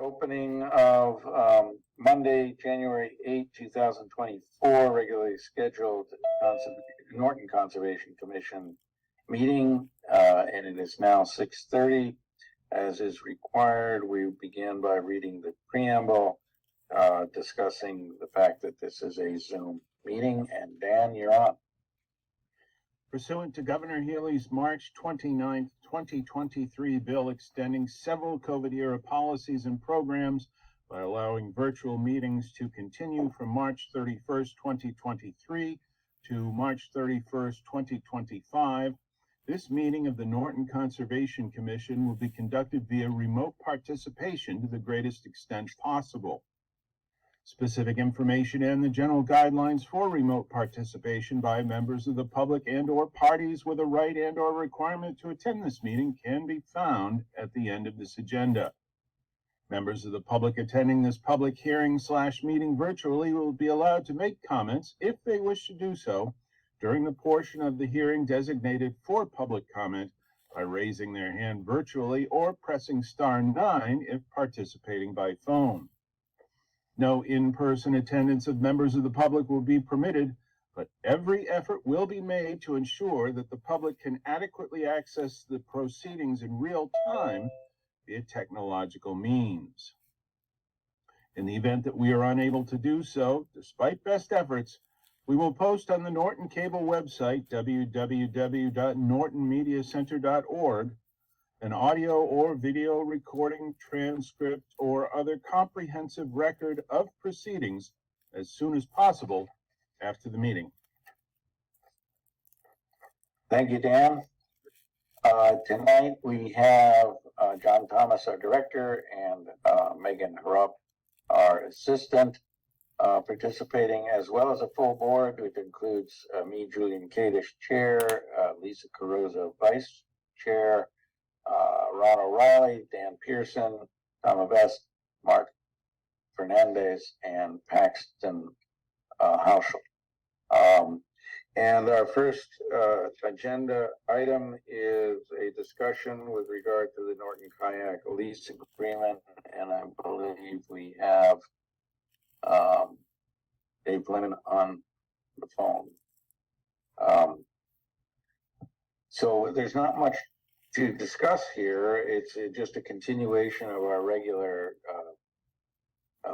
opening of Monday, January 8, 2024, regularly scheduled Norton Conservation Commission meeting, and it is now 6:30. As is required, we begin by reading the preamble, discussing the fact that this is a Zoom meeting. And Dan, you're on. Pursuant to Governor Healy's March 29, 2023 bill extending several COVID-era policies and programs by allowing virtual meetings to continue from March 31st, 2023 to March 31st, 2025, this meeting of the Norton Conservation Commission will be conducted via remote participation to the greatest extent possible. Specific information and the general guidelines for remote participation by members of the public and/or parties with a right and/or requirement to attend this meeting can be found at the end of this agenda. Members of the public attending this public hearing/meeting virtually will be allowed to make comments, if they wish to do so, during the portion of the hearing designated for public comment by raising their hand virtually or pressing *9 if participating by phone. No in-person attendance of members of the public will be permitted, but every effort will be made to ensure that the public can adequately access the proceedings in real time via technological means. In the event that we are unable to do so, despite best efforts, we will post on the Norton Cable website, www.nortonmediacenter.org, an audio or video recording, transcript, or other comprehensive record of proceedings as soon as possible after the meeting. Thank you, Dan. Tonight we have John Thomas, our director, and Megan Harrop, our assistant, participating, as well as a full board, which includes me, Julian Kadish, chair, Lisa Carrozza, vice chair, Ron O'Reilly, Dan Pearson, Tom Avest, Mark Fernandez, and Paxton Hauschel. And our first agenda item is a discussion with regard to the Norton Kayak lease agreement, and I believe we have Dave Blennon on the phone. So there's not much to discuss here. It's just a continuation of our regular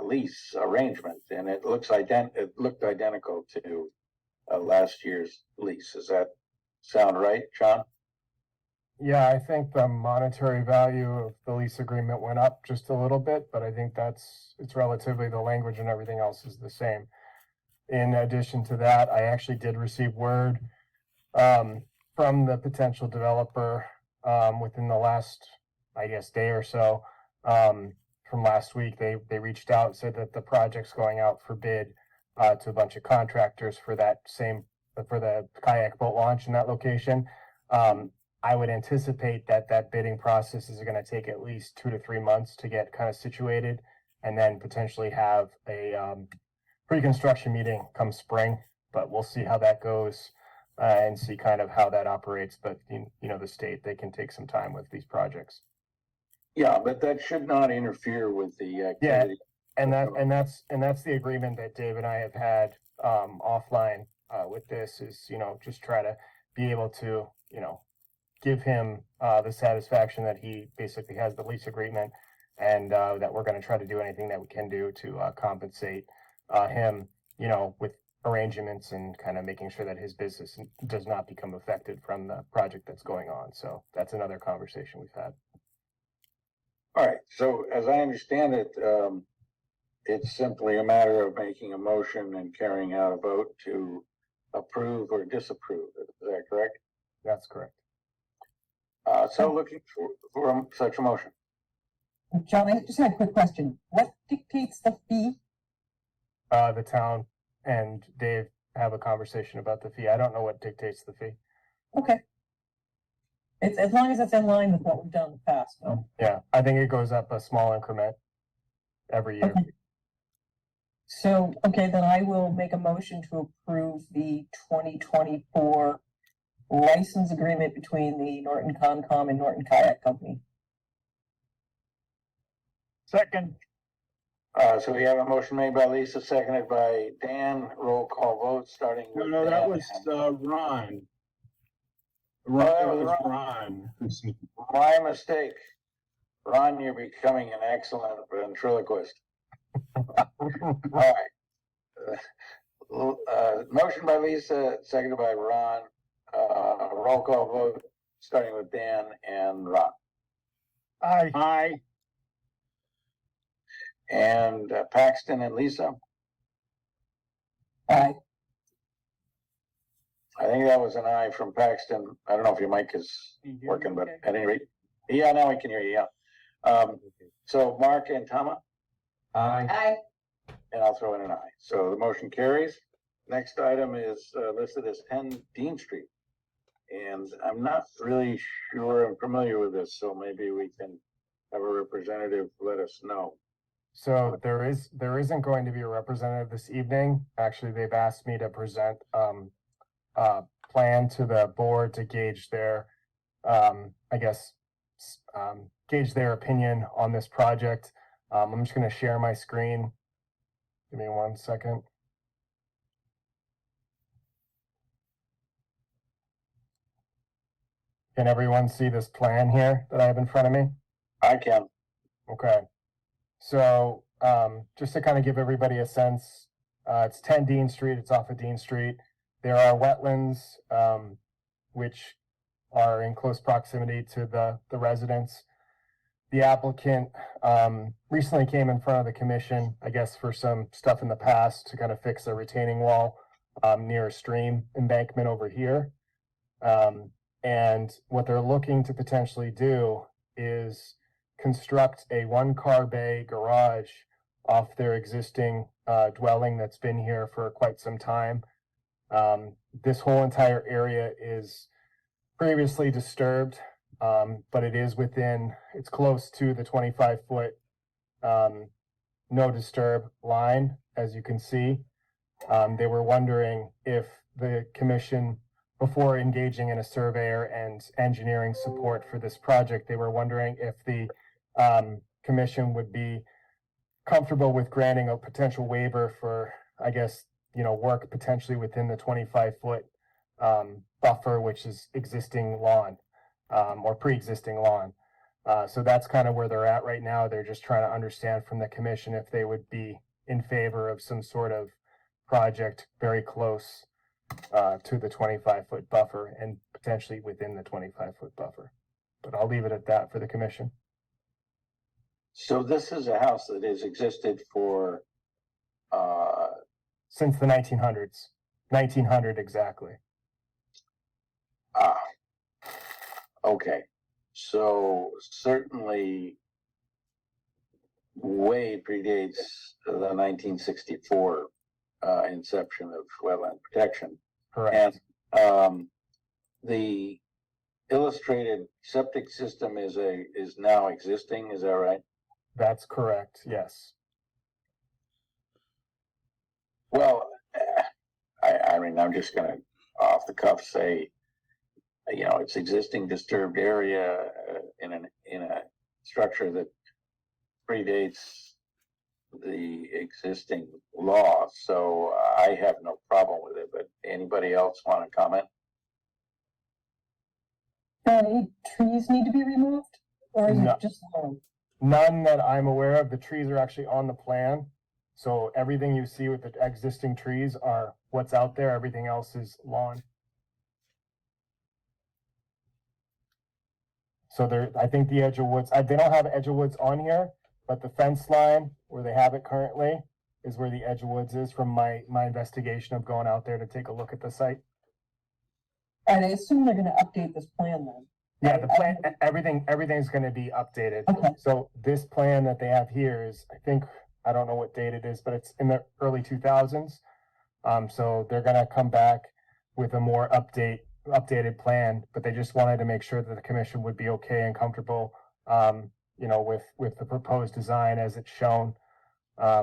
lease arrangement, and it looked identical to last year's lease. Does that sound right, John? Yeah, I think the monetary value of the lease agreement went up just a little bit, but I think it's relatively, the language and everything else is the same. In addition to that, I actually did receive word from the potential developer within the last, I guess, day or so. From last week, they reached out and said that the project's going out for bid to a bunch of contractors for the kayak boat launch in that location. I would anticipate that bidding process is going to take at least 2 to 3 months to get kind of situated, and then potentially have a pre-construction meeting come spring. But we'll see how that goes and see kind of how that operates. But the state, they can take some time with these projects. Yeah, but that should not interfere with the activity. Yeah, and that's the agreement that Dave and I have had offline with this, is just try to be able to give him the satisfaction that he basically has the lease agreement, and that we're going to try to do anything that we can do to compensate him, with arrangements and kind of making sure that his business does not become affected from the project that's going on. So that's another conversation we've had. All right. So as I understand it, it's simply a matter of making a motion and carrying out a vote to approve or disapprove. Is that correct? That's correct. So looking for such a motion. John, I just had a quick question. What dictates the fee? The town and Dave have a conversation about the fee. I don't know what dictates the fee. Okay. It's as long as it's in line with what we've done in the past. No? Yeah, I think it goes up a small increment every year. Okay. So, then I will make a motion to approve the 2024 license agreement between the Norton Concom and Norton Kayak Company. Second. So we have a motion made by Lisa, seconded by Dan. Roll call vote, starting with No, that Dan was, and- Ron. that That was was Ron. Ron. who said- My mistake. Ron, you're becoming an excellent ventriloquist. All right. Motion by Lisa, seconded by Ron. Roll call vote, starting with Dan and Ron. Aye. And Paxton and Lisa. Aye. I think that was an aye from Paxton. I don't know if your mic is working, but at any rate, yeah, now I can hear you, yeah. So Mark and Tama, Aye. and I'll throw in an aye. So the motion carries. Next item is listed as 10 Dean Street. And I'm not really sure I'm familiar with this, so maybe we can have a representative let us know. So there isn't going to be a representative this evening. Actually, they've asked me to present plan to the board to gauge their gauge their opinion on this project. I'm just gonna share my screen. Give me 1 second. Can everyone see this plan here that I have in front of me? I can. Okay. So, just to kind of give everybody a sense, it's 10 Dean Street, it's off of Dean Street. There are wetlands, which are in close proximity to the residents. The applicant, recently came in front of the commission, I guess for some stuff in the past to kind of fix a retaining wall, near a stream embankment over here. And what they're looking to potentially do is construct a 1-car bay garage off their existing dwelling that's been here for quite some time. This whole entire area is previously disturbed, but it's close to the 25-foot no disturb line, as you can see. They were wondering if the commission, before engaging in a surveyor and engineering support for this project, they were wondering if the commission would be comfortable with granting a potential waiver for, I guess, work potentially within the 25-foot buffer, which is existing lawn, or pre-existing lawn. So that's kind of where they're at right now. They're just trying to understand from the commission if they would be in favor of some sort of project very close to the 25-foot buffer and potentially within the 25-foot buffer. But I'll leave it at that for the commission. So this is a house that has existed for, Since the 1900s, 1900 exactly. Okay. So certainly way predates the 1964 inception of wetland protection. Correct. And the illustrated septic system is now existing, is that right? That's correct, yes. Well, I mean, I'm just gonna off the cuff say, it's existing disturbed area in a structure that predates the existing law, so I have no problem with it, but anybody else want to comment? Any trees need to be removed, or is No. it just lawn? None that I'm aware of. The trees are actually on the plan. So everything you see with the existing trees are what's out there. Everything else is lawn. So I think the edge of woods, they don't have edge of woods on here, but the fence line where they have it currently is where the edge of woods is from my investigation of going out there to take a look at the site. And I assume they're gonna update this plan then. Yeah, the plan, everything's gonna be updated. Okay. So this plan that they have here is, I don't know what date it is, but it's in the early 2000s. So they're gonna come back with a more updated plan, but they just wanted to make sure that the commission would be okay and comfortable, with the proposed design as it's shown,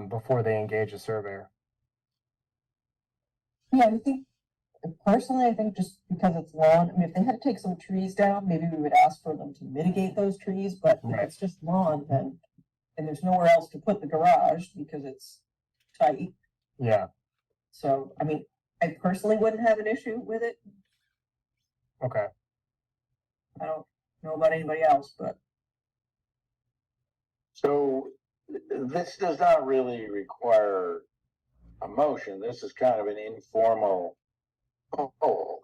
before they engage a surveyor. Yeah, I think just because it's lawn, I mean, if they had to take some trees down, maybe we would ask for them to mitigate those trees, but if Right. it's just lawn, then and there's nowhere else to put the garage because it's tight. Yeah, So, I mean, I personally wouldn't have an issue with it. okay. I don't know about anybody else, but So this does not really require a motion. This is kind of an informal poll.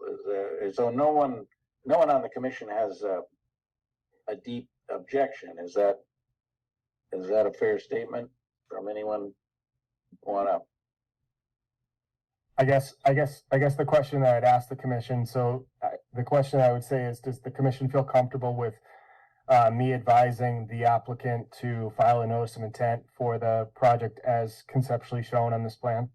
So no one on the commission has a deep objection. Is that a fair statement from anyone? Wanna? I guess the question that I'd ask the commission, so the question I would say is, does the commission feel comfortable with me advising the applicant to file a notice of intent for the project as conceptually shown on this plan?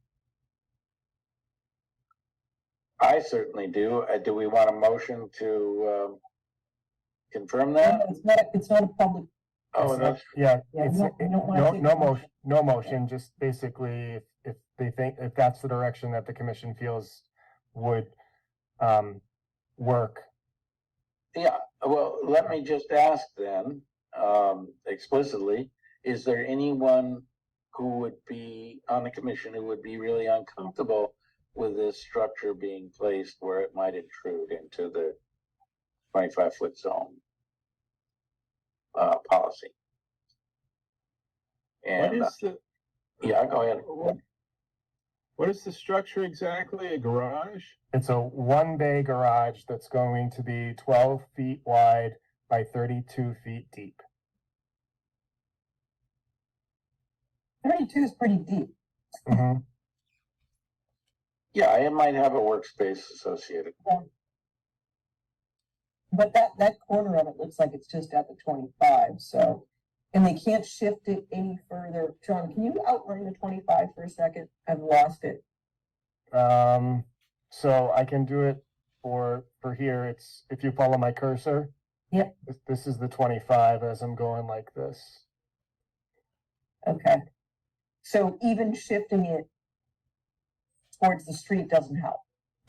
I certainly do. Do we want a motion to confirm that? it's not a public, Oh, that's Yeah, Yeah, it's, we don't wanna take no a motion. motion, just basically if they think, if that's the direction that the commission feels would, work. yeah. Well, let me just ask then, explicitly, is there anyone who would be on the commission who would be really uncomfortable with this structure being placed where it might intrude into the 25-foot zone policy? What And is the, yeah, go ahead. what is the structure exactly? A garage? It's a one bay garage that's going to be 12 feet wide by 32 feet deep. 32 is pretty deep. Mhm. Yeah, it might have a workspace associated. But that corner of it looks like it's just at the 25, so, and they can't shift it any further. John, can you outrun the 25 for a second? I've lost it. So I can do it for here. It's, if you follow my cursor. Yep. This is the 25 as I'm going like this. Okay. So even shifting it towards the street doesn't help.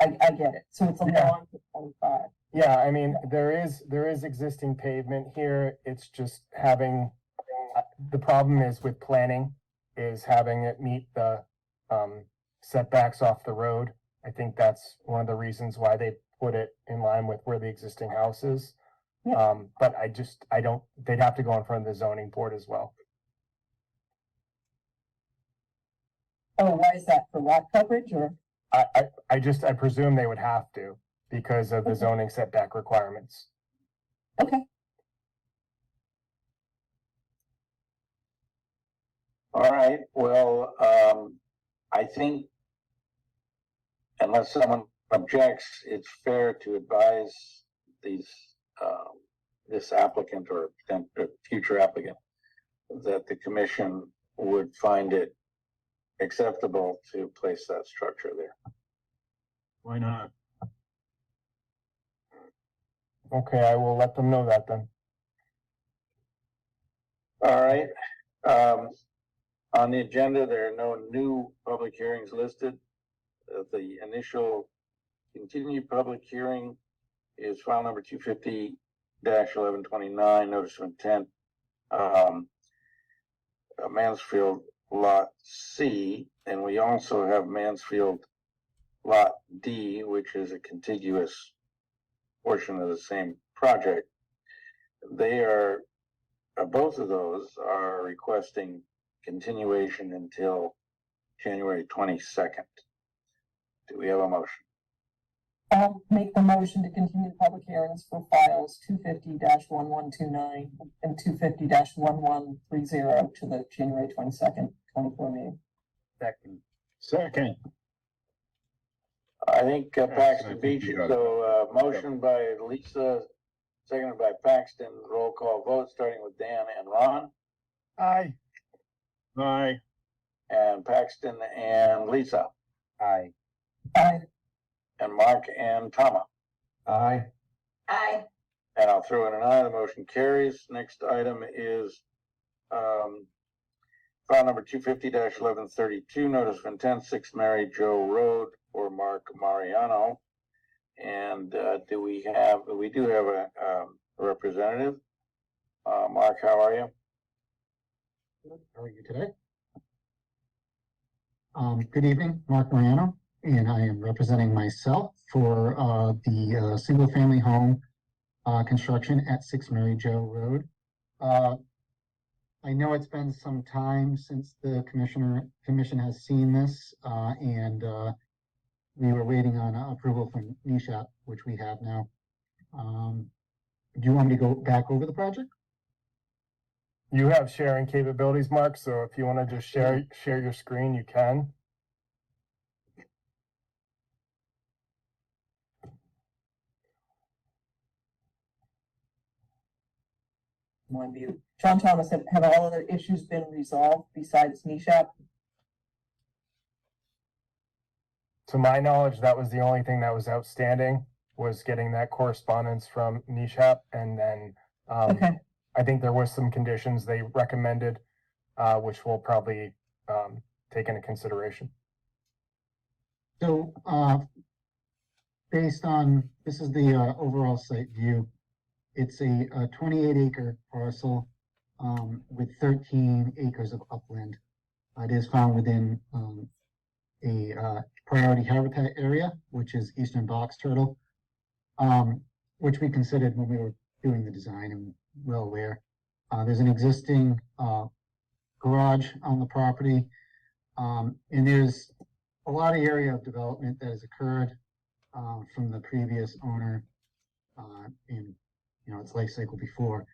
I get it. So it's Yeah. along the 25. Yeah, I mean, there is existing pavement here. It's just having, the problem is with planning is having it meet the setbacks off the road. I think that's one of the reasons why they put it in line with where the existing house is. Yeah. But I don't, they'd have to go in front of the zoning board as well. Oh, why is that? For lot coverage or? I presume they would have to because of the Okay. zoning setback requirements. Okay. All right, well, I think unless someone objects, it's fair to advise this applicant or future applicant that the commission would find it acceptable to place that structure there. Why not? Okay, I will let them know that then. All right, on the agenda, there are no new public hearings listed. The initial continued public hearing is file number 250-1129, notice of intent. Mansfield Lot C, and we also have Mansfield Lot D, which is a contiguous portion of the same project. They are, both of those are requesting continuation until January 22nd. Do we have a motion? I'll make the motion to continue the public hearings for files 250-1129 and 250-1130 to the January 22nd, 24 meeting. Second. I think I Paxton think beat you you, got it. so motion by Lisa, seconded by Paxton, roll call vote, starting with Dan and Ron, Aye. Aye. and Paxton and Lisa, Aye. Aye. and Mark and Tama. Aye. Aye. And I'll throw in an aye, the motion carries. Next item is file number 250-1132, notice of intent, 6 Mary Jo Road for Mark Mariano. And we do have a representative. Mark, how are you? How are you today? Good evening, Mark Morano, and I am representing myself for the single-family home construction at 6 Mary Jo Road. I know it's been some time since the commission has seen this, and we were waiting on approval from NESHAP, which we have now. Do you want me to go back over the project? You have sharing capabilities, Mark, so if you want to just share your screen, you can. One view. John Thomas, have all other issues been resolved besides NESHAP? To my knowledge, that was the only thing that was outstanding, was getting that correspondence from NESHAP, and then Okay, I think there was some conditions they recommended, which we'll probably take into consideration. So, based on, this is the overall site view. It's a 28-acre parcel with 13 acres of upland. It is found within a priority habitat area, which is eastern box turtle, which we considered when we were doing the design and well aware. There's an existing garage on the property, and there's a lot of area of development that has occurred from the previous owner in its life cycle before.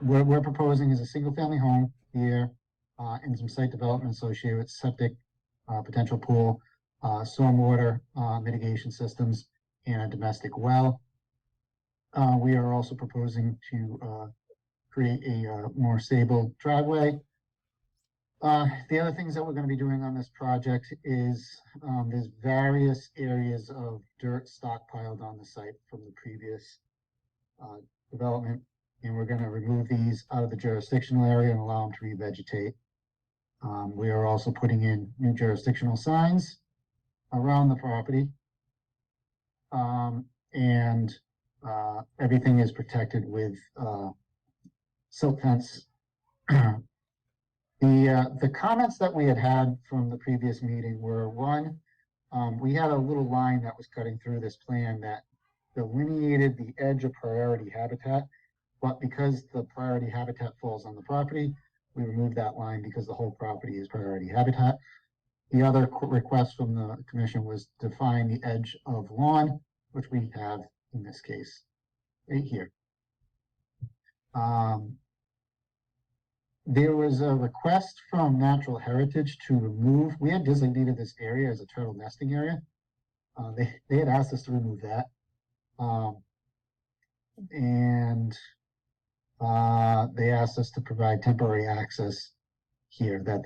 What we're proposing is a single family home here and some site development associated with septic, potential pool, stormwater mitigation systems, and a domestic well. We are also proposing to create a more stable driveway. The other things that we're going to be doing on this project is there's various areas of dirt stockpiled on the site from the previous development, and we're going to remove these out of the jurisdictional area and allow them to revegetate. We are also putting in new jurisdictional signs around the property, and everything is protected with silt fence. The comments that we had from the previous meeting were, one, we had a little line that was cutting through this plan that delineated the edge of priority habitat, but because the priority habitat falls on the property, we removed that line because the whole property is priority habitat. The other request from the commission was to define the edge of lawn, which we have in this case right here. There was a request from Natural Heritage to remove, we had designated this area as a turtle nesting area. They had asked us to remove that. And they asked us to provide temporary access here, that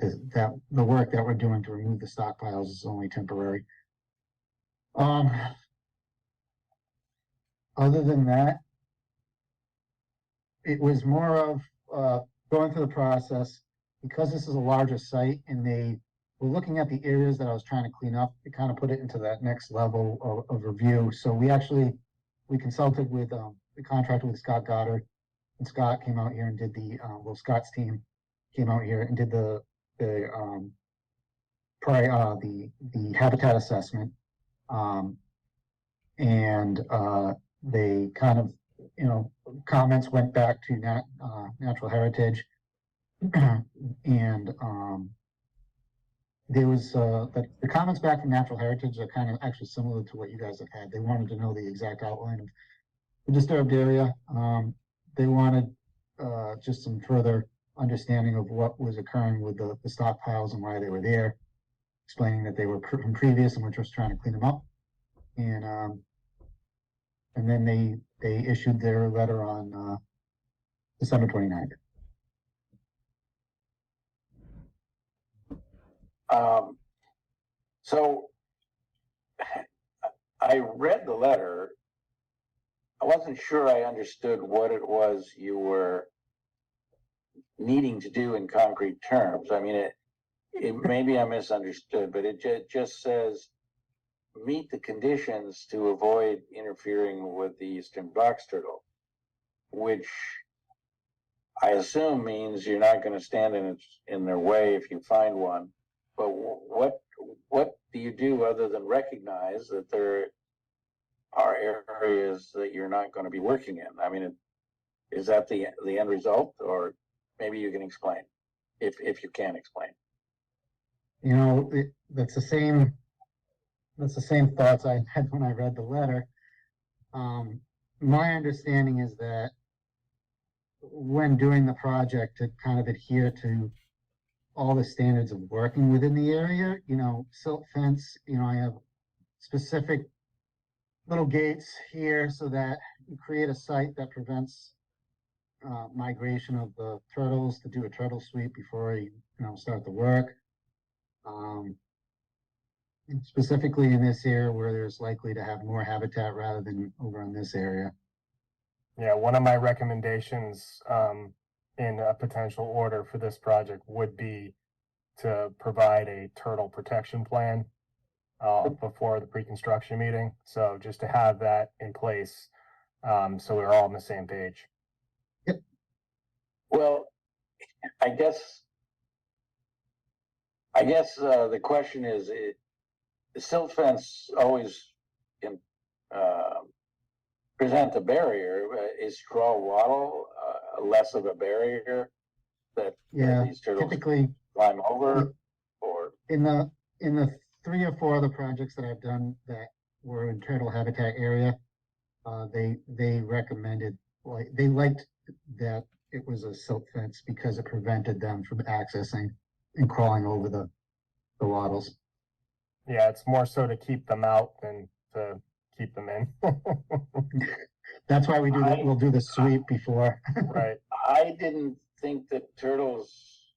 the work that we're doing to remove the stockpiles is only temporary. Other than that, it was more of going through the process, because this is a larger site and they were looking at the areas that I was trying to clean up. It kind of put it into that next level of review. So we consulted with the contractor with Scott Goddard, and Scott came out here and did Scott's team came out here and did the habitat assessment, and they kind of, comments went back to Natural Heritage, and there was the comments back from Natural Heritage are kind of actually similar to what you guys have had. They wanted to know the exact outline of the disturbed area. They wanted just some further understanding of what was occurring with the stockpiles and why they were there, explaining that they were from previous and we're just trying to clean them up. And then they issued their letter on December 29th. So I read the letter. I wasn't sure I understood what it was you were needing to do in concrete terms. I mean, it maybe I misunderstood, but it just says meet the conditions to avoid interfering with the eastern box turtle, which I assume means you're not gonna stand in their way if you find one. But what do you do other than recognize that there are areas that you're not gonna be working in? I mean, is that the end result, or maybe you can explain, if you can explain? You know, that's the same thoughts I had when I read the letter. My understanding is that when doing the project, to kind of adhere to all the standards of working within the area, you know, silt fence, you know, I have specific little gates here so that you create a site that prevents migration of the turtles, to do a turtle sweep before you start the work. Specifically in this area where there's likely to have more habitat rather than over in this area. Yeah, one of my recommendations in a potential order for this project would be to provide a turtle protection plan before the pre-construction meeting. So just to have that in place, so we're all on the same page. Well, I guess the question is, the silt fence always can present a barrier. Is straw wattle less of a barrier that Yeah, these turtles typically climb over? Or in the 3 or 4 other projects that I've done that were in turtle habitat area, they recommended, like, they liked that it was a silt fence because it prevented them from accessing and crawling over the wattles. Yeah, it's more so to keep them out than to keep them in. That's why we'll do the sweep before. Right. I didn't think that turtles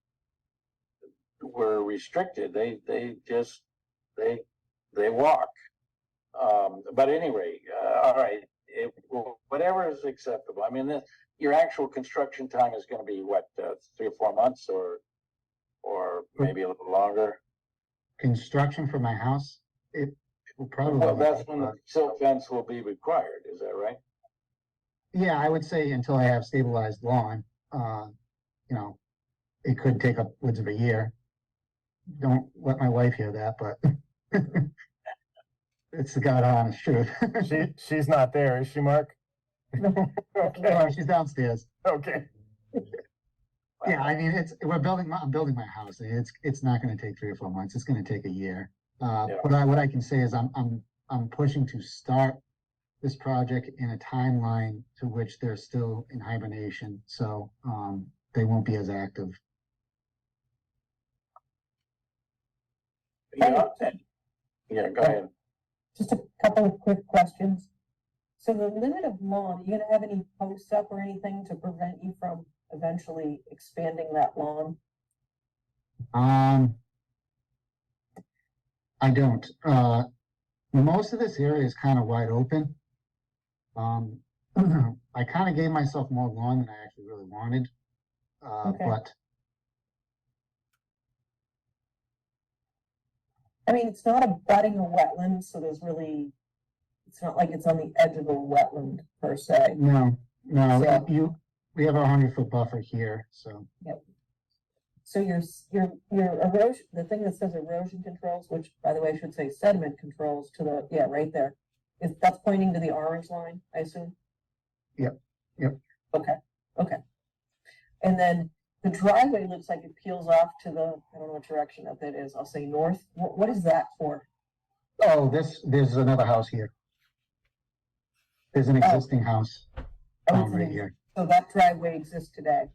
were restricted. They just walk. But anyway, all right. Whatever is acceptable. I mean, your actual construction time is going to be what, 3 or 4 months, or maybe a little longer. Construction for my house, it will probably. Well, that's when the silt fence will be required. Is that right? Yeah, I would say until I have stabilized lawn, it could take upwards of a year. Don't let my wife hear that, but it's the God honest truth. She's not there, is she, Mark? Okay. No, she's downstairs. Okay. Yeah, I mean, I'm building my house. It's not gonna take 3 or 4 months. It's gonna take a year. Yeah. But what I can say is I'm pushing to start this project in a timeline to which they're still in hibernation, so they won't be as active. Yeah. Go ahead. Just a couple of quick questions. So the limit of lawn, are you gonna have any posts up or anything to prevent you from eventually expanding that lawn? I don't. Most of this area is kind of wide open. I kind of gave myself more lawn than I actually really wanted. Okay. But I mean, it's not abutting a wetland, so it's not like it's on the edge of a wetland per se. no, So- we have a 100-foot buffer here, so. So your erosion, the thing that says erosion controls, which by the way should say sediment controls right there, that's pointing to the orange line, I assume? Yep. Okay. And then the driveway looks like it peels off to I don't know what direction that is, I'll say north. What is that for? Oh, there's another house here. There's an existing house right here. So that driveway exists today?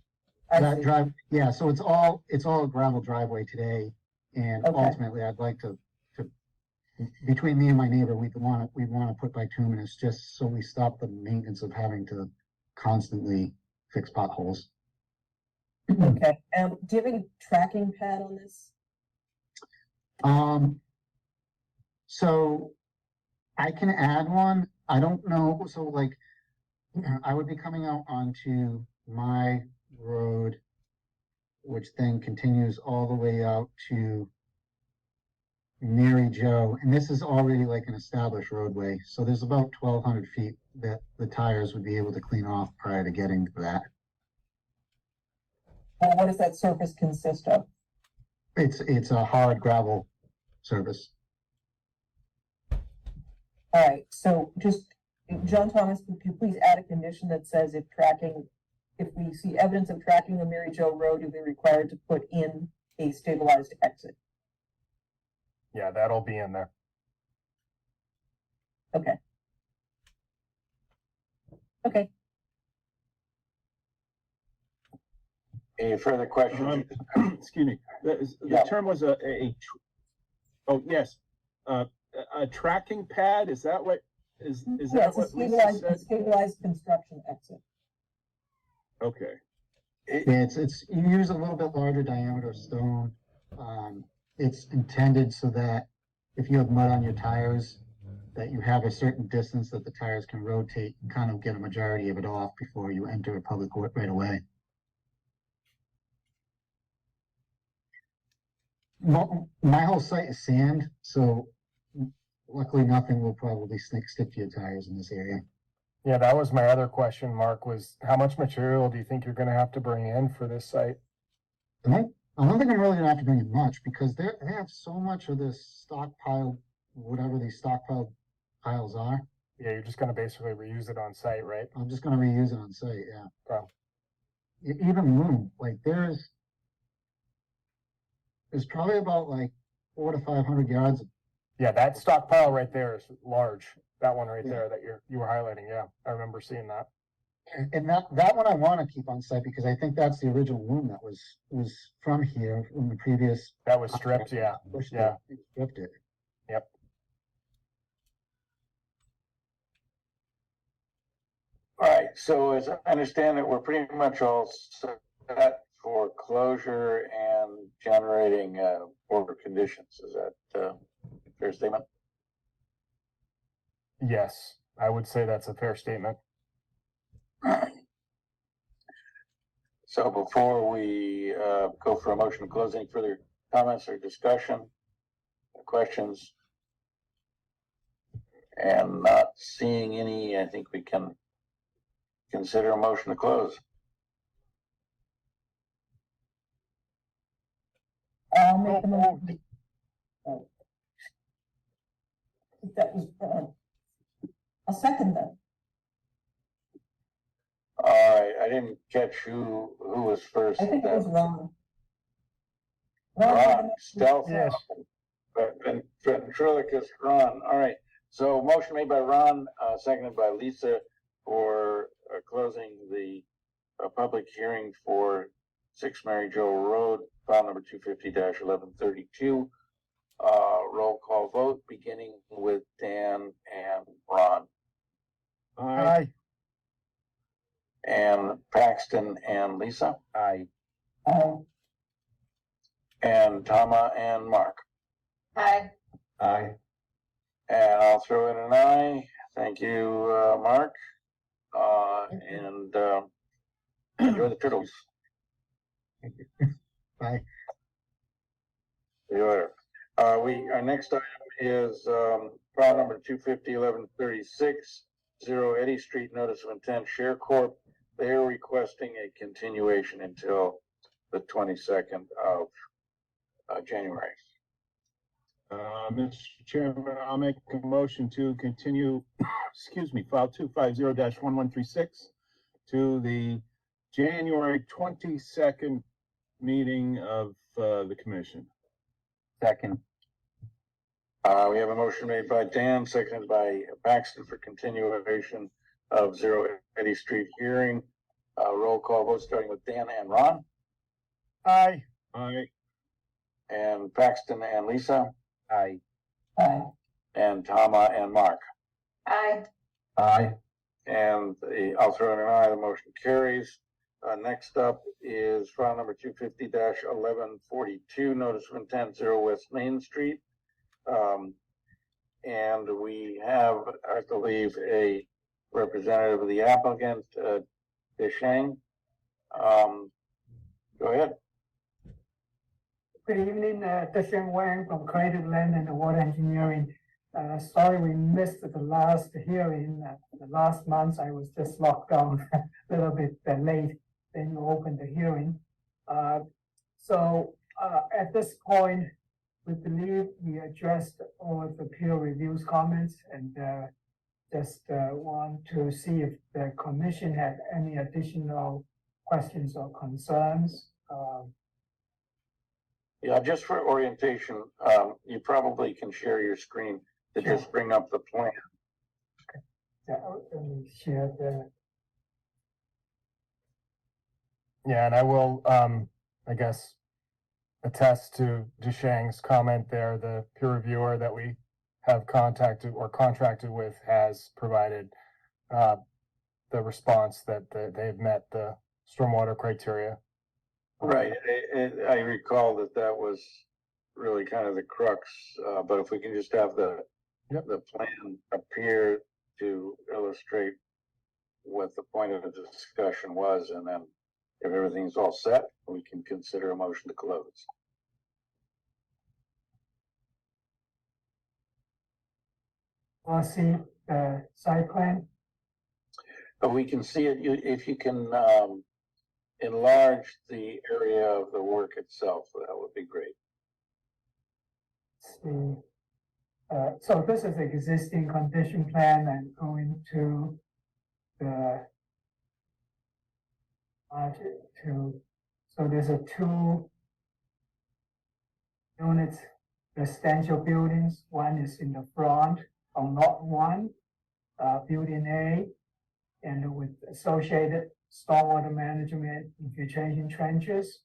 I That see. yeah, so it's all a gravel driveway today, and Okay. ultimately I'd like to between me and my neighbor, we'd want to put bituminous just so we stop the maintenance of having to constantly fix potholes. Okay, do you have any tracking pad on this? So I can add one. I don't know, so like, I would be coming out onto my road, which then continues all the way out to Mary Jo, and this is already like an established roadway, so there's about 1,200 feet that the tires would be able to clean off prior to getting to that. Well, what does that surface consist of? It's a hard gravel surface. All right, so just, John Thomas, would you please add a condition that says if we see evidence of tracking the Mary Jo Road, you'll be required to put in a stabilized exit. Yeah, that'll be in there. Okay. Okay, Any further questions? Excuse me, the Yeah. term was oh, yes, a tracking pad, is that what, is yeah, that it's a what Lisa said? stabilized construction exit. Okay, Yeah, you use a little bit larger diameter stone. It's intended so that if you have mud on your tires, that you have a certain distance that the tires can rotate and kind of get a majority of it off before you enter a public right away. My whole site is sand, so luckily nothing will probably stick to your tires in this area. Yeah, that was my other question, Mark, was how much material do you think you're gonna have to bring in for this site? I don't think I'm really gonna have to bring in much because they have so much of this stockpile, whatever these stockpile piles are. Yeah, you're just gonna basically reuse it on site, right? I'm just gonna reuse it on site, yeah. Wow. Even room, like there's probably about like 400 to 500 yards. Yeah, that stockpile right there is large. That one right Yeah. there that you were highlighting, yeah, I remember seeing that. And that one I wanna keep on site because I think that's the original room that was from here in the previous. That was stripped, yeah, Pushed it, yeah. Stripped it. Yep. All right, so as I understand it, we're pretty much all set for closure and generating order conditions. Is that a fair statement? Yes, I would say that's a fair statement. So before we go for a motion to close, any further comments or discussion, questions? And not seeing any, I think we can consider a motion to close. I'll make a motion. Oh. I think that was, I'll second that. All right, I didn't catch who was first. I think it was Ron. Ron, stealth. Yes. Ventriloquist Ron. All right. So motion made by Ron, seconded by Lisa for closing the public hearing for 6 Mary Jo Road, file number 250-1132. Roll call vote, beginning with Dan and Ron, aye, and Paxton and Lisa, aye, and Tama and Mark. Aye. aye. And I'll throw in an aye. Thank you, Mark. And enjoy the turtles. Bye. The order. Our next item is file number 250-1136, 0 Eddy Street, notice of intent, Share Corp. They are requesting a continuation until the 22nd of January. Mr. Chairman, I'll make a motion to continue, excuse me, file 250-1136 to the January 22nd meeting of the commission. Second. We have a motion made by Dan, seconded by Paxton for continuation of 0 Eddy Street hearing. Roll call vote starting with Dan and Ron, Aye. Aye, and Paxton and Lisa, Aye. Aye. and Tama and Mark. Aye. Aye. And I'll throw in an aye, the motion carries. Next up is file number 250-1142, notice of intent, 0 West Main Street. And we have, I believe, a representative of the applicant, Deshang. Go ahead. Good evening, Desheng Wang from Creative Land and Water Engineering. Sorry we missed the last hearing. The last month I was just locked down a little bit late. Then you opened the hearing. At this point, we believe we addressed all of the peer reviews comments and just want to see if the commission had any additional questions or concerns. Yeah, just for orientation, you probably can share your screen to Sure. just bring up the plan. Yeah, let me share the, Yeah, and I will, I guess, attest to Dushang's comment there. The peer reviewer that we have contacted or contracted with has provided the response that they've met the stormwater criteria. Right, I recall that was really kind of the crux, but if we can just have the plan appear to illustrate what the point of the discussion was, and then if everything's all set, we can consider a motion to close. see the site plan. But we can see it, if you can, enlarge the area of the work itself, that would be great. See, so this is the existing condition plan and going to the so there's a 2 units residential buildings. One is in the front on lot 1, building A, and with associated stormwater management infiltration trenches,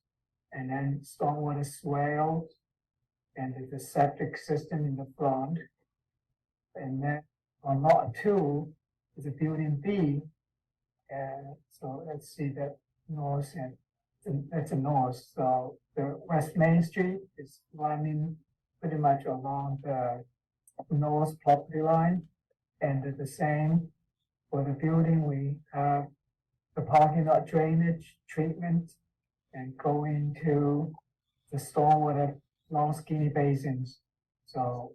and then stormwater swales, and the septic system in the front. And then on lot 2 is a building B. And so let's see that north and that's a north. So the West Main Street is running pretty much along the north property line. And the same for the building, we have the parking lot drainage treatment and going to the stormwater long skinny basins. So,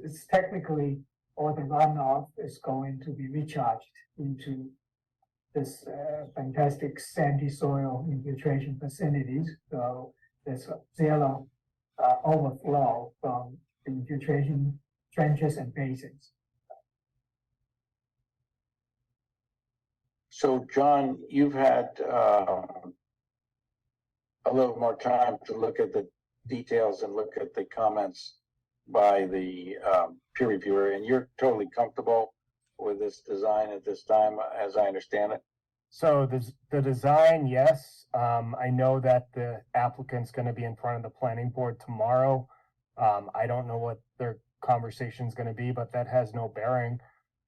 it's technically all the runoff is going to be recharged into this fantastic sandy soil infiltration facilities. So there's zero overflow from the infiltration trenches and basins. So, John, you've had a little more time to look at the details and look at the comments by the peer reviewer, and you're totally comfortable with this design at this time, as I understand it? So the design, yes. I know that the applicant's going to be in front of the planning board tomorrow. I don't know what their conversation's going to be, but that has no bearing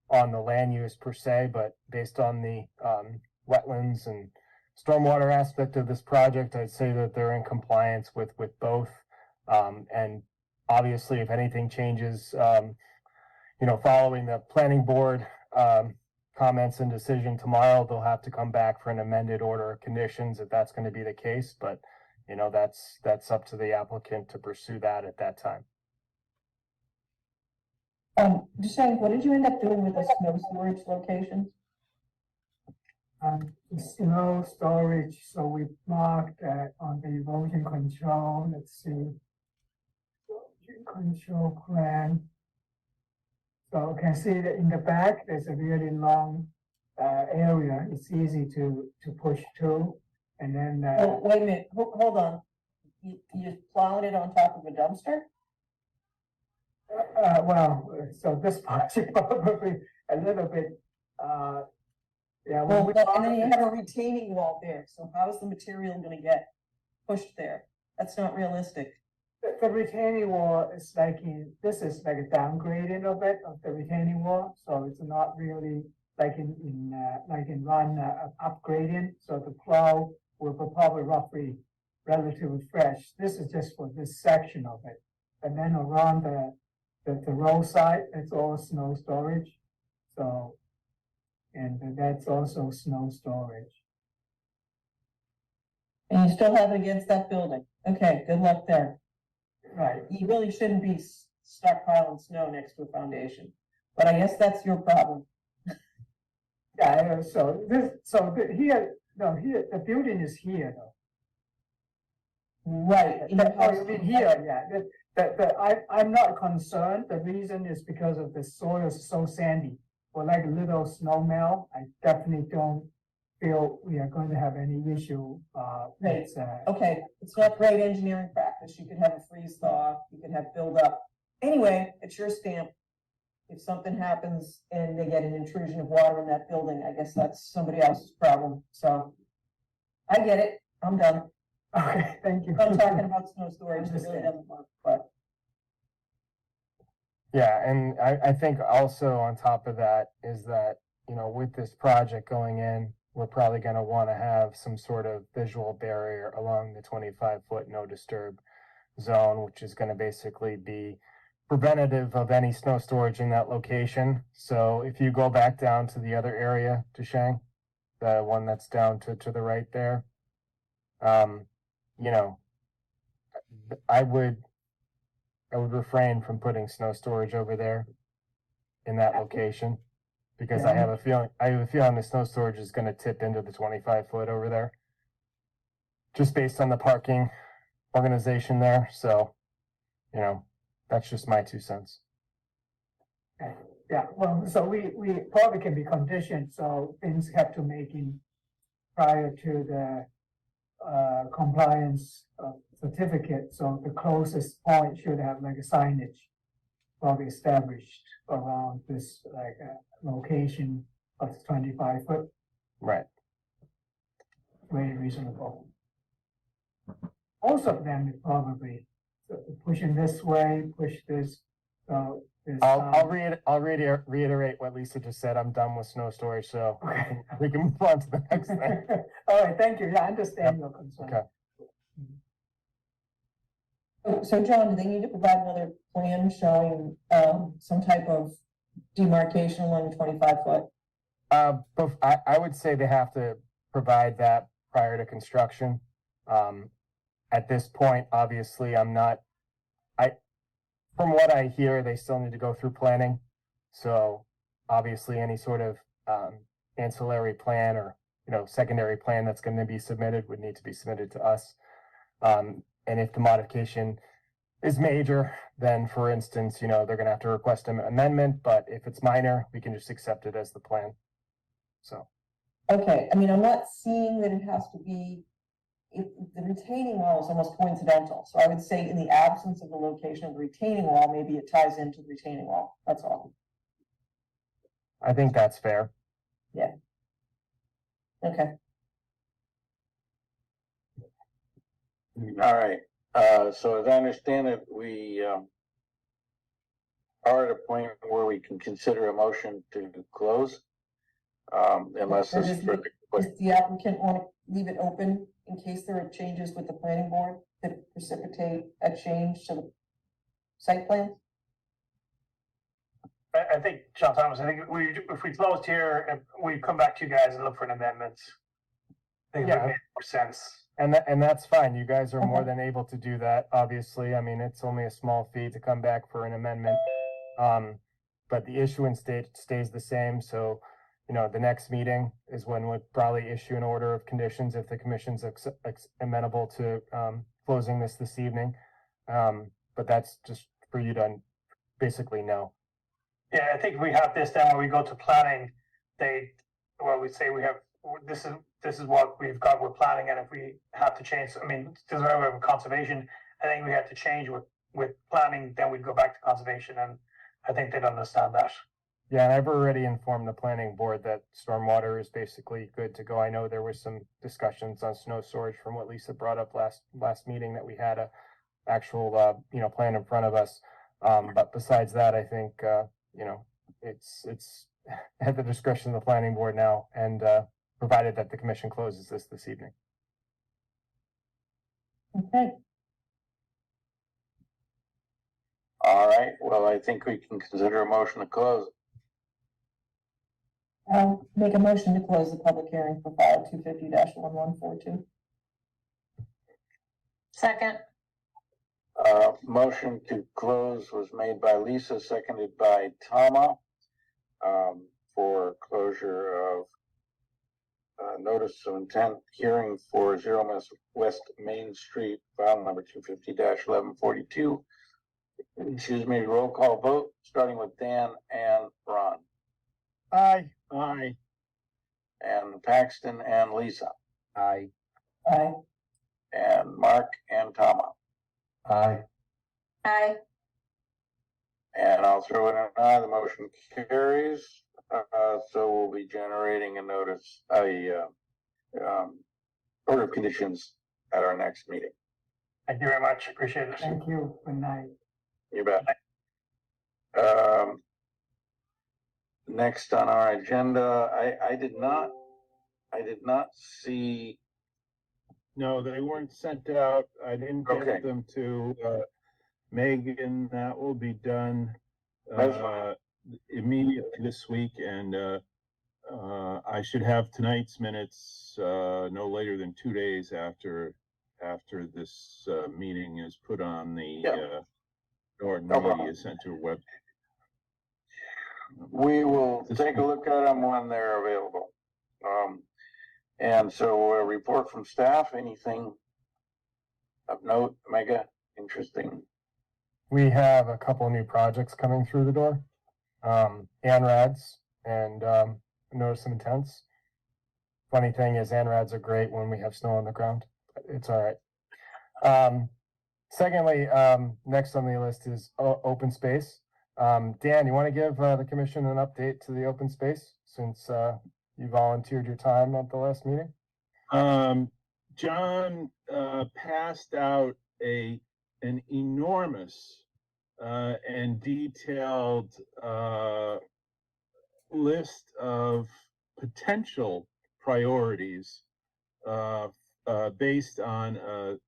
on the land use per se. But based on the wetlands and stormwater aspect of this project, I'd say that they're in compliance with both. And obviously, if anything changes, following the planning board comments and decision tomorrow, they'll have to come back for an amended order of conditions if that's going to be the case. But, that's up to the applicant to pursue that at that time. Dushang, what did you end up doing with the snow storage locations? The snow storage, so we marked on the erosion control. Let's see. Erosion control plan. So you can see that in the back, there's a really long area. It's easy to push through. And then Oh, wait a minute, hold on. You plowing it on top of a dumpster? so this part is probably a little bit, yeah. when Well, we and then you marked have a retaining wall there, so how is the material gonna get pushed there? That's not realistic. the retaining wall is this is like a downgrading of it, of the retaining wall, so it's not really like in run upgrading, so the plow will be probably roughly relatively fresh. This is just for this section of it. And then around the roadside, it's all snow storage. So, and that's also snow storage. And you still have it against that building. Okay, good luck there. Right. You really shouldn't be stockpiling snow next to a foundation, but I guess that's your problem. Yeah, so here, No, here, the building is here though. Right. in your Oh, house. you mean here, yeah. I'm not concerned. The reason is because of the soil is so sandy. For like a little snow melt, I definitely don't feel we are going to have any issue, Right. with, Okay, it's not great engineering practice. You could have a freeze thaw, you could have build up. Anyway, it's your stamp. If something happens and they get an intrusion of water in that building, I guess that's somebody else's problem. So I get it. I'm done. okay, thank you. I'm talking about snow storage, that really doesn't work, but Yeah, and I think also on top of that is that, you know, with this project going in, we're probably gonna wanna have some sort of visual barrier along the 25-foot no disturb zone, which is gonna basically be preventative of any snow storage in that location. So if you go back down to the other area, Dushang, the one that's down to the right there, you know, I would refrain from putting snow storage over there in that location because I have a feeling the snow storage is going to tip into the 25-foot over there, just based on the parking organization there. So, you know, that's just my 2 cents. Yeah, well, so we probably can be conditioned, so things have to make in prior to the compliance certificate, so the closest point should have like a signage probably established around this like location of 25-foot, Right. very reasonable. Most of them is probably pushing this way, push this, this. I'll reiterate what Lisa just said. I'm done with snow storage, so Okay. we can move on to the next thing. All right, thank you. Yeah, I understand your concern. Okay. so John, do they need to provide another plan showing some type of demarcation along the 25-foot? But I would say they have to provide that prior to construction. At this point, obviously, from what I hear, they still need to go through planning. So obviously any sort of ancillary plan or, you know, secondary plan that's going to be submitted would need to be submitted to us. And if the modification is major, then for instance, you know, they're going to have to request an amendment, but if it's minor, we can just accept it as the plan. So. Okay, I mean, I'm not seeing that it has to be, if the retaining wall is almost coincidental. So I would say in the absence of the location of the retaining wall, maybe it ties into the retaining wall. That's all. I think that's fair. Okay. All right, so as I understand it, we are at a point where we can consider a motion to close. Unless Or this is further. does the applicant want to leave it open in case there are changes with the planning board that precipitate a change to the site plan? I think, John Thomas, I think if we closed here, we'd come back to you guys and look for an amendment. I think it would make more sense. And that's fine. You guys are more than able to do that, obviously. I mean, it's only a small fee to come back for an amendment. But the issuance date stays the same. So, you know, the next meeting is when we'd probably issue an order of conditions if the commission's amenable to closing this evening. But that's just for you to basically know. Yeah, I think if we have this, then when we go to planning, we say we have, this is what we've got, we're planning, and if we have to change, I mean, this is where we have conservation, I think we have to change with planning, then we'd go back to conservation, and I think they'd understand that. Yeah, and I've already informed the planning board that stormwater is basically good to go. I know there was some discussions on snow storage from what Lisa brought up last meeting, that we had a actual, you know, plan in front of us. But besides that, I think, you know, it's at the discretion of the planning board now, and provided that the commission closes this evening. Okay, All right, well, I think we can consider a motion to close. I'll make a motion to close the public hearing for file 250-1142. Second. Motion to close was made by Lisa, seconded by Tama, for closure of notice of intent hearing for Zero West Main Street, file number 250-1142. Excuse me, roll call vote, starting with Dan and Ron, Aye. Aye. and Paxton and Lisa, Aye. Aye. and Mark and Tama. Aye. Aye. And I'll throw in an aye, the motion carries. So we'll be generating a notice, order of conditions at our next meeting. Thank you very much. Appreciate it. Thank you. Good night. You bet. Next on our agenda, I did not see, No, they weren't sent out. I didn't Okay. get them to, Megan. That will be done, That's fine. immediately this week, and, I should have tonight's minutes, no later than 2 days after this, meeting is put on the, Yeah. Norton No problem. Media Center web. we will This take a week. look at them when they're available. And so a report from staff, anything of note, mega interesting? We have a couple new projects coming through the door. ANRADs and notice of intents. Funny thing is ANRADs are great when we have snow on the ground. It's all right. Secondly, next on the list is open space. Dan, you want to give the commission an update to the open space since you volunteered your time at the last meeting? John passed out an enormous and detailed list of potential priorities based on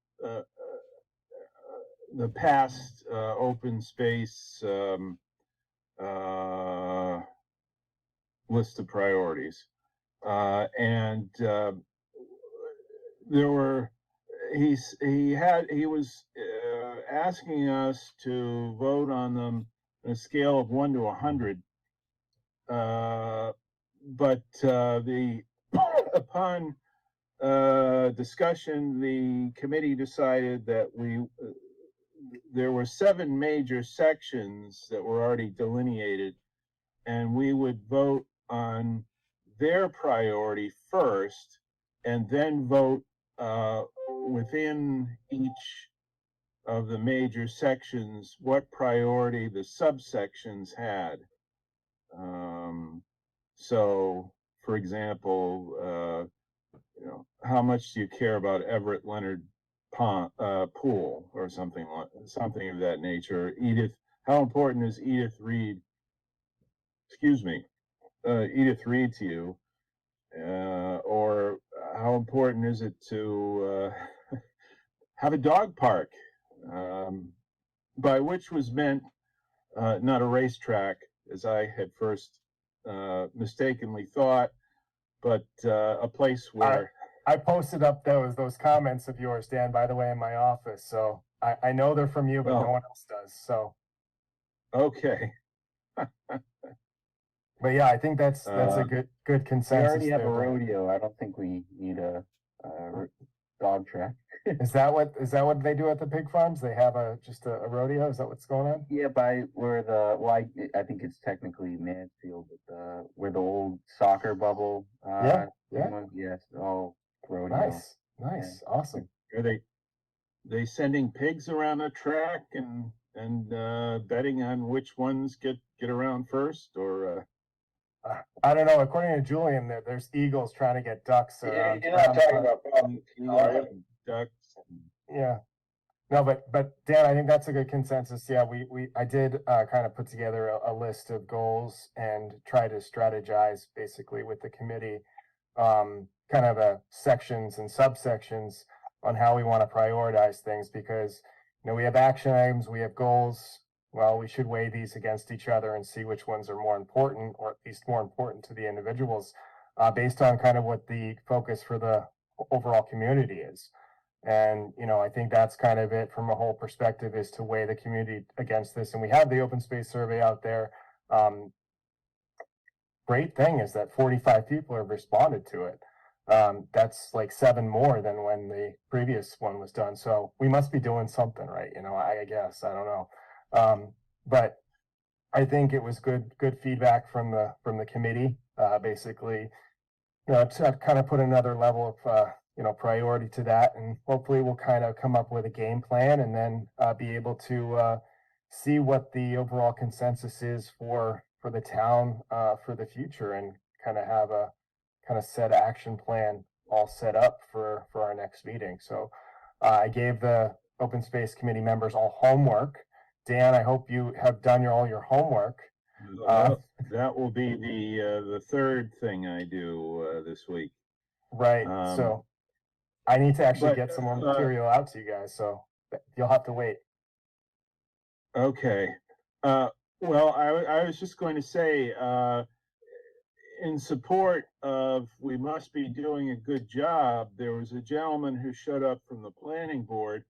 the past open space list of priorities. And there were, he was asking us to vote on them on a scale of 1 to 100. But upon discussion, the committee decided that there were 7 major sections that were already delineated, and we would vote on their priority first, and then vote within each of the major sections what priority the subsections had. So, for example, how much do you care about Everett Leonard Pool or something of that nature? How important is Edith Reed to you? Or how important is it to have a dog park? By which was meant not a racetrack, as I had first mistakenly thought, but a place where I posted up those comments of yours, Dan, by the way, in my office. So I know they're from you, but no one else does. So, okay. but yeah, I think that's a good We consensus. already have a there, but- rodeo. I don't think we need a dog track. Is that what they do at the pig farms? They have just a rodeo? Is that what's going on? Yeah, by where I think it's technically Mansfield, but where the old soccer bubble. Yeah. Yes, all rodeo. Nice, awesome. Are they sending pigs around the track and betting on which ones get around first, or I don't know. According to Julian, there's eagles trying to get ducks around. You're not talking about ducks? Yeah. No, but Dan, I think that's a good consensus. Yeah, I did kind of put together a list of goals and try to strategize basically with the committee, kind of sections and subsections on how we want to prioritize things, because we have action items, we have goals. Well, we should weigh these against each other and see which ones are more important, or at least more important to the individuals, based on kind of what the focus for the overall community is. And, I think that's kind of it from a whole perspective, is to weigh the community against this. And we have the open space survey out there. Great thing is that 45 people have responded to it. That's like 7 more than when the previous one was done. So we must be doing something right, I guess, I don't know. But I think it was good feedback from the committee, basically, to kind of put another level of, priority to that. And hopefully we'll kind of come up with a game plan and then, be able to, see what the overall consensus is for the town, for the future, and kind of have a kind of set action plan all set up for our next meeting. So, I gave the open space committee members all homework. Dan, I hope you have done all your homework. That will be the third thing I do this week. Right. So I need to actually but, get some more material out to you guys. So you'll have to wait. Okay. Well, I was just going to say, in support of we must be doing a good job, there was a gentleman who showed up from the planning board,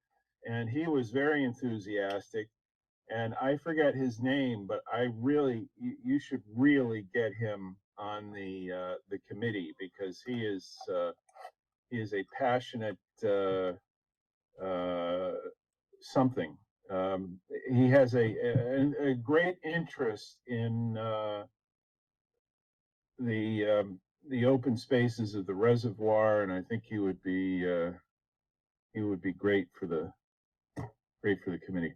and he was very enthusiastic. And I forget his name, but you should really get him on the committee, because he is a passionate something. He has a great interest in the open spaces of the reservoir, and I think he would be great for the committee.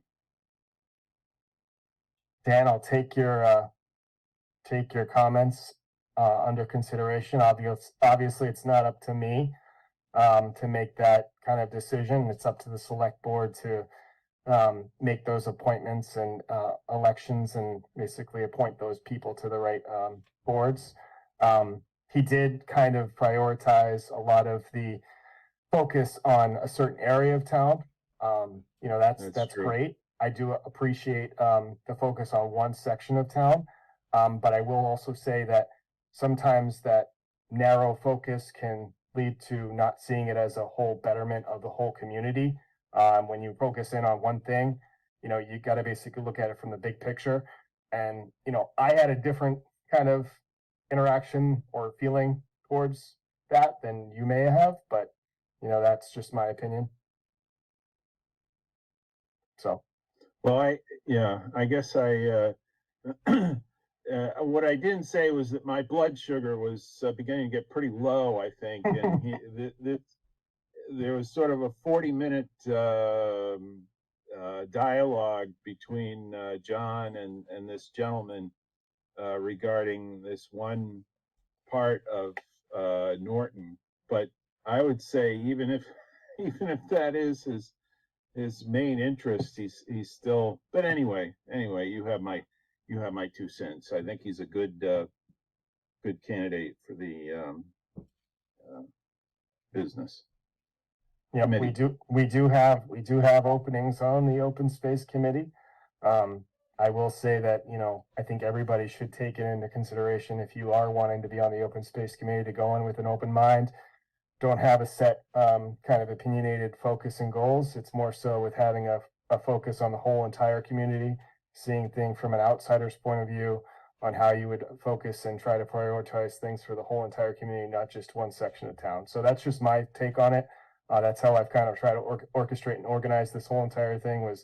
Dan, I'll take your comments under consideration. Obviously, it's not up to me to make that kind of decision. It's up to the select board to make those appointments and elections, and basically appoint those people to the right boards. He did kind of prioritize a lot of the focus on a certain area of town. That's true. great. I do appreciate the focus on one section of town, but I will also say that sometimes that narrow focus can lead to not seeing it as a whole betterment of the whole community. When you focus in on one thing, you got to basically look at it from the big picture. And, I had a different kind of interaction or feeling towards that than you may have, but, that's just my opinion. So. Well, I guess what I didn't say was that my blood sugar was beginning to get pretty low, I think, and there was sort of a 40-minute dialogue between John and this gentleman regarding this one part of Norton. But I would say even if that is his main interest, he's still. But anyway, you have my 2 cents. I think he's a good candidate for the business. Yeah, we do have openings on the open space committee. I will say that, I think everybody should take it into consideration if you are wanting to be on the open space committee, to go in with an open mind. Don't have a set kind of opinionated focus and goals. It's more so with having a focus on the whole entire community, seeing things from an outsider's point of view on how you would focus and try to prioritize things for the whole entire community, not just one section of town. So that's just my take on it. That's how I've kind of tried to orchestrate and organize this whole entire thing, was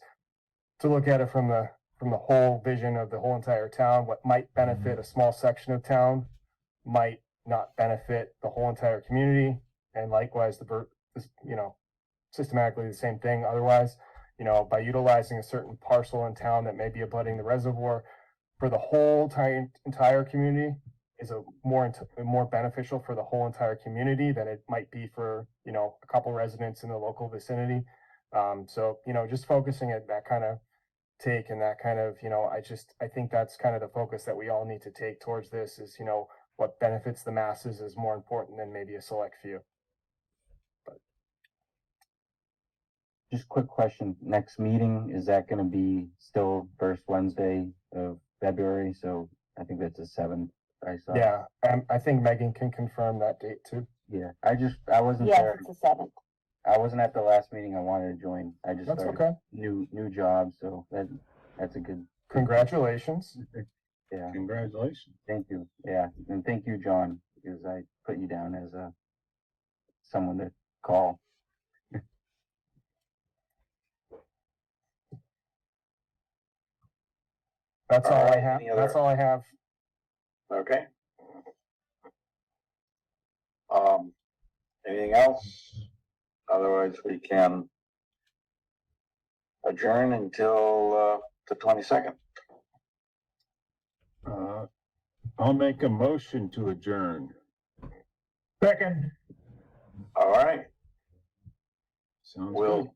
to look at it from the whole vision of the whole entire town. What might benefit a small section of town might not benefit the whole entire community. And likewise, systematically the same thing. Otherwise, by utilizing a certain parcel in town that may be abutting the reservoir for the whole entire community is more beneficial for the whole entire community than it might be for, a couple residents in the local vicinity. So, just focusing at that kind of take and that kind of, I think that's kind of the focus that we all need to take towards this is, what benefits the masses is more important than maybe a select few. Just quick question, next meeting, is that gonna be still first Wednesday of February? So I think that's the 7th, I saw. Yeah, I think Megan can confirm that date too. Yeah, I wasn't Yes, there. it's the 7th. I wasn't at the last meeting. I wanted to join. I just That's started okay. new job, so that's a good. Congratulations. Yeah, Congratulations. thank you. Yeah, and thank you, John, because I put you down as a someone to call. That's all I Alright, have. any other- That's all I have. Okay. Anything else? Otherwise, we can adjourn until, the 22nd. I'll make a motion to adjourn. Second. All right, Sounds good.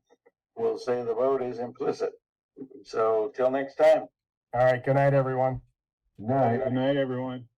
we'll say the vote is implicit. So till next time. All right, good night, everyone. No. Good night, everyone.